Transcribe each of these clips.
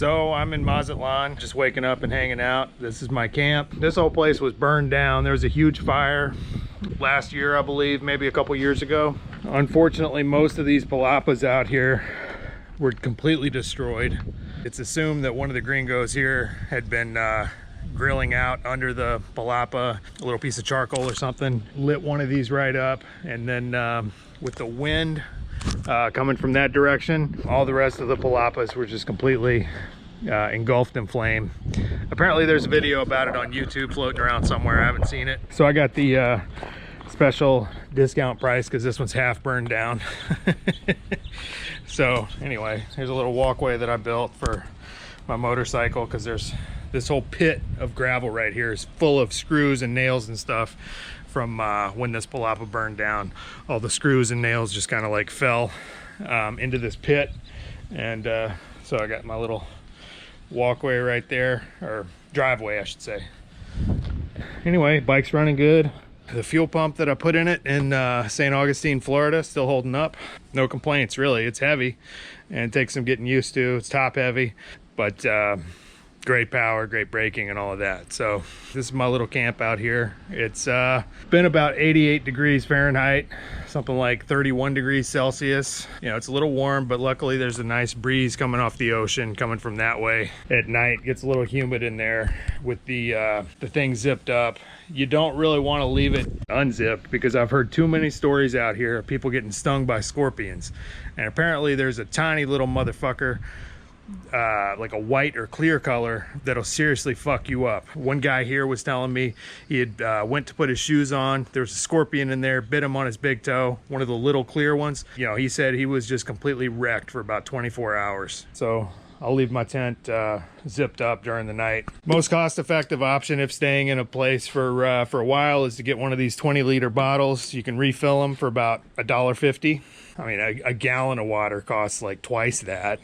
So I'm in Mazatlán, just waking up and hanging out. This is my camp. This whole place was burned down. There was a huge fire last year, I believe, maybe a couple years ago. Unfortunately, most of these palapas out here were completely destroyed. It's assumed that one of the gringos here had been grilling out under the palapa, a little piece of charcoal or something, lit one of these right up, and then with the wind coming from that direction, all the rest of the palapas were just completely engulfed in flame. Apparently there's a video about it on YouTube floating around somewhere. I haven't seen it. So I got the special discount price because this one's half burned down. So anyway, here's a little walkway that I built for my motorcycle, because there's this whole pit of gravel right here is full of screws and nails and stuff from when this palapa burned down. All the screws and nails just kind of like fell into this pit, and so I got my little walkway right there, or driveway I should say. Anyway, bike's running good. The fuel pump that I put in it in St. Augustine, Florida, still holding up. No complaints really. It's heavy and it takes some getting used to. It's top heavy, but great power, great braking and all of that. So this is my little camp out here. It's been about 88 degrees Fahrenheit, something like 31 degrees Celsius. You know, it's a little warm, but luckily there's a nice breeze coming off the ocean coming from that way. At night it gets a little humid in there with the thing zipped up. You don't really want to leave it unzipped, because I've heard too many stories out here of people getting stung by scorpions, and apparently there's a tiny little motherfucker, like a white or clear color, that'll seriously fuck you up. One guy here was telling me he had went to put his shoes on, there was a scorpion in there, bit him on his big toe, one of the little clear ones. You know, he said he was just completely wrecked for about 24 hours. So I'll leave my tent zipped up during the night. Most cost-effective option if staying in a place for a while is to get one of these 20-liter bottles. You can refill them for about $1.50. I mean, a gallon of water costs like twice that.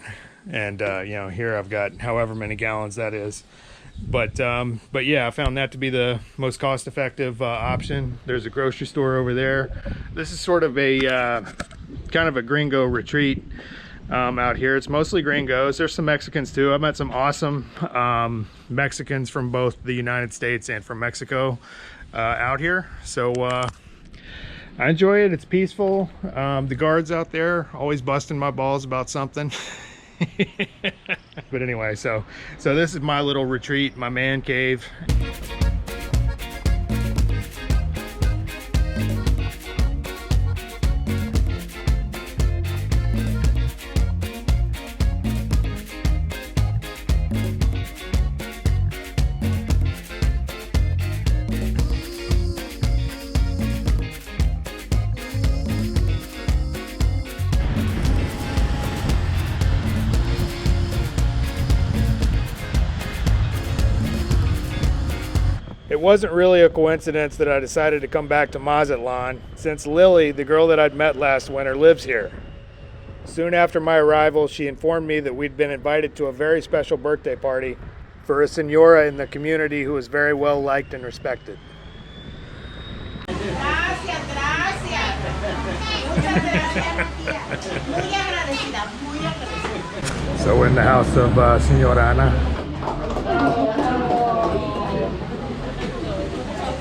And you know, here I've got however many gallons that is. But yeah, I found that to be the most cost-effective option. There's a grocery store over there. This is sort of a kind of a gringo retreat out here. It's mostly gringos. There's some Mexicans too. I met some awesome Mexicans from both the United States and from Mexico out here. So I enjoy it. It's peaceful. The guards out there always busting my balls about something. But anyway, so this is my little retreat, my man cave. It wasn't really a coincidence that I decided to come back to Mazatlán, since Lily, the girl that I'd met last winter, lives here. Soon after my arrival, she informed me that we'd been invited to a very special birthday party for a señora in the community who is very well liked and respected. Gracias, gracias. Muchas gracias, tía. Muy agradecida, muy agradecida. So we're in the house of Señora Ana.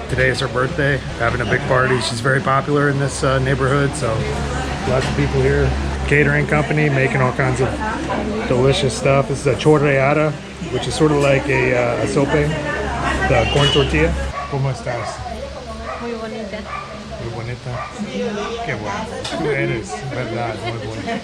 Today is her birthday, having a big party. She's very popular in this neighborhood, so lots of people here. Catering company making all kinds of delicious stuff. This is a chorreada, which is sort of like a sope, the corn tortilla. ¿Cómo estás? Muy bonita. Muy bonita. Qué bueno. Tú eres, verdad, muy bonita.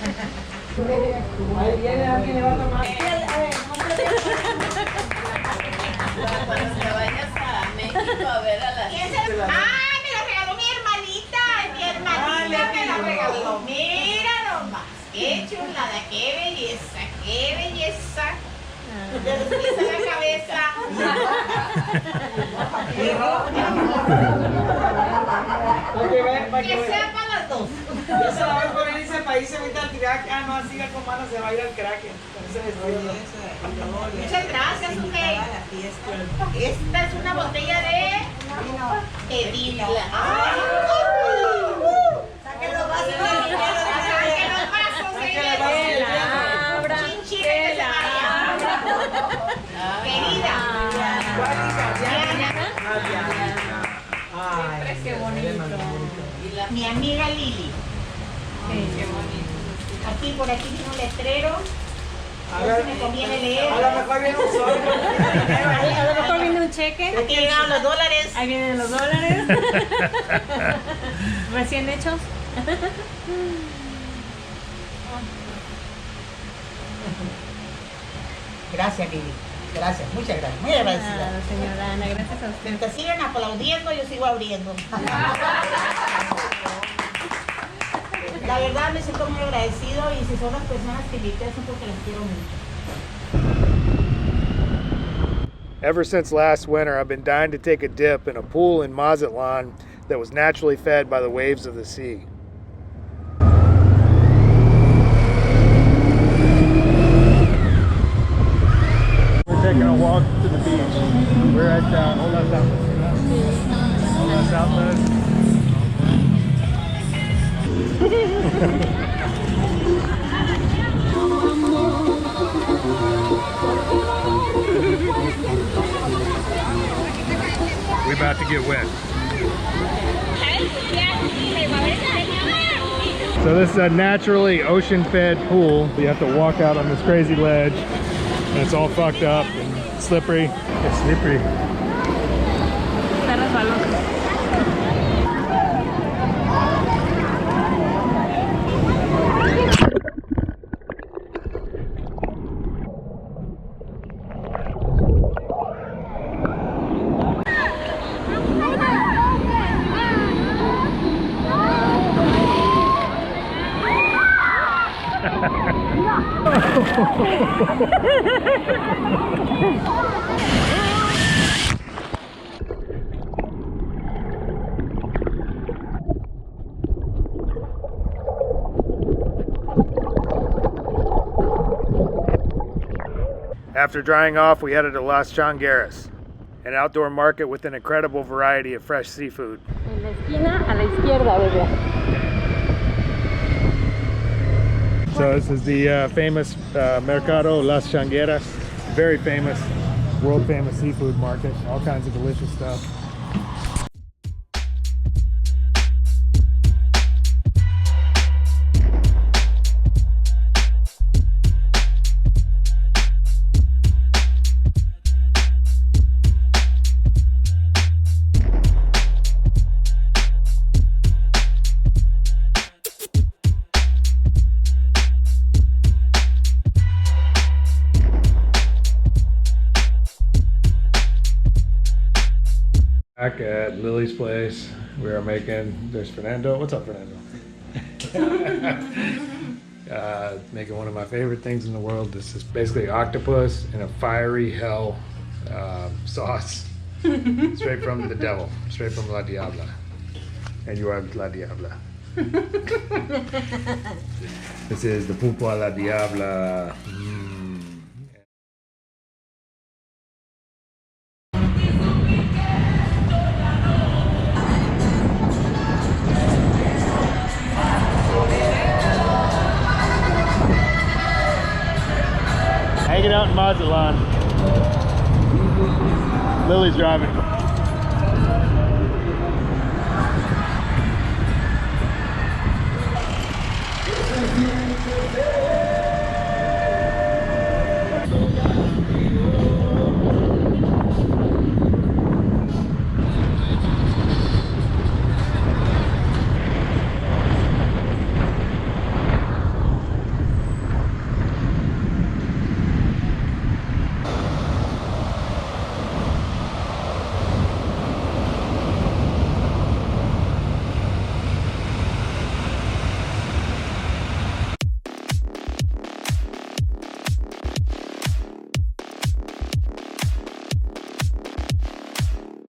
Cuando te vayas a México a ver a las... ¡Ay, me la regaló mi hermanita! Mi hermanita me la regaló. Mira nomás. ¡Qué chulada! ¡Qué belleza! ¡Qué belleza! De los pies a la cabeza. Que sea para las dos. Yo se la voy a poner ese país ahorita al crack. Ah, no, siga con manos, se va a ir al crack. Muchas gracias, Ujei. Esta es una botella de vino. Saquen los vasos. Saquen los vasos. Chinchín, que se vaya. mi amiga Lili. Aquí, por aquí tiene un letrero. A ver si me conviene leer. A lo mejor viene un sol. A lo mejor viene un cheque. Aquí llegaron los dólares. Ahí vienen los dólares. Recién hechos. Gracias, Lili. Gracias, muchas gracias. Muy agradecida. Nada, señora Ana, gracias a usted. Mientras sigan aplaudiendo, yo sigo abriendo. La verdad me siento muy agradecido y si son las personas que invité son porque las quiero mucho. Ever since last winter, I've been dying to take a dip in a pool in Mazatlán that was naturally fed by the waves of the sea. We're taking a walk to the beach. We're at Olas Outlet. We're about to get wet. So this is a naturally ocean-fed pool. You have to walk out on this crazy ledge, and it's all fucked up and slippery. It's slippery. Está resbaloso. After drying off, we headed to Las Changueras, an outdoor market with an incredible variety of fresh seafood. En la esquina a la izquierda, bebé. So this is the famous Mercado Las Changueras, very famous, world famous seafood market, all kinds of delicious stuff. Back at Lily's place, we are making, there's Fernando. What's up, Fernando? Making one of my favorite things in the world. This is basically octopus in a fiery hell sauce. Straight from the devil, straight from La Diabla. And you are La Diabla. This is the pulpo a la Diabla. Hanging out in Mazatlán. Lily's driving.